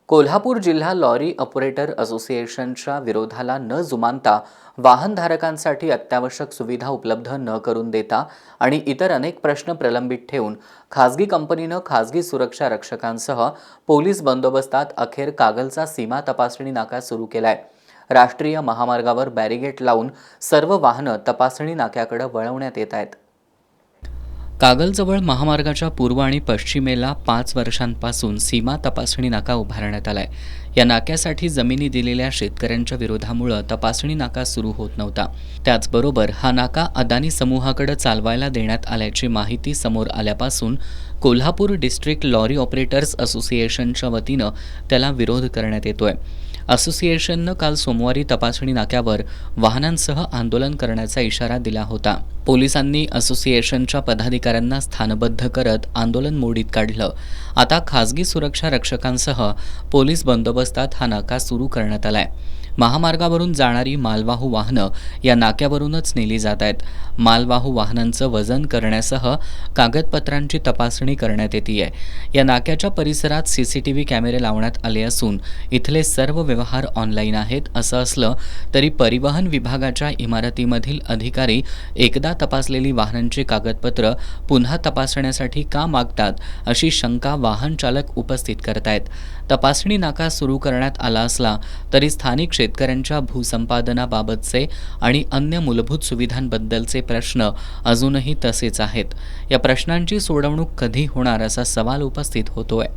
कोल्हापूर जिल्हा lorry operator असोसिएशनच्या विरोधाला न जुमानता वाहनधारकांसाठी अत्यावश्यक सुविधा उपलब्ध न करून देता आणि इतर अनेक प्रश्न प्रलंबित ठेवून खासगी कंपनीनं खासगी सुरक्षा रक्षकांसह पोलीस बंदोबस्तात अखेर कागलचा सीमा तपासणी नाका सुरू केलाय। राष्ट्रीय महामार्गावर बॅरिगेट लावून सर्व वाहनं तपासणी नाक्याकडे वळवण्यात येत आहेत। कागलजवळ महामार्गाच्या पूर्व आणि पश्चिमेला 5 वर्षांपासून सीमा तपासणी नाका उभारण्यात आलाय। या नाक्यासाठी जमिनी दिलेल्या शेतकऱ्यांच्या विरोधामुळे तपासणी नाका सुरू होत नव्हता। त्याचबरोबर हा नाका अदानी समूहाकडे चालवायला देण्यात आल्याची माहिती समोर आल्यापासून कोल्हापूर डिस्ट्रिक्ट लॉरी ऑपरेटर्स असोसिएशनच्या वतीनं त्याला विरोध करण्यात येतोय। असोसिएशननं काल सोमवारी तपासणी नाक्यावर वाहनांसह आंदोलन करण्याचा इशारा दिला होता। पोलिसांनी असोसिएशनच्या पदाधिकाऱ्यांना स्थानबद्ध करत आंदोलन मोडीत काढलं। आता खासगी सुरक्षा रक्षकांसह पोलीस बंदोबस्तात हा नाका सुरू करण्यात आलाय। महामार्गावरून जाणारी मालवाहू वाहनं या नाक्यावरूनच नेली जात आहेत। मालवाहू वाहनांचं वजन करण्यासह कागदपत्रांची तपासणी करण्यात येते। या नाक्याच्या परिसरात सीसीटीव्ही कॅमेरे लावण्यात आले असून इथले सर्व व्यवहार ऑनलाईन आहेत। असं असलं तरी परिवहन विभागाच्या इमारतीमधील अधिकारी एकदा तपासलेली वाहनांची कागदपत्र पुन्हा तपासण्यासाठी का मागतात अशी शंका वाहन चालक उपस्थित करतायत। तपासणी नाका सुरू करण्यात आला असला तरी स्थानिक शेतकऱ्यांच्या भूसंपादनाबाबतचे आणि अन्य मूलभूत सुविधांबद्दलचे प्रश्न अजूनही तसेच आहेत। या प्रश्नांची सोडवणूक कधी होणार असा सवाल उपस्थित होतोय।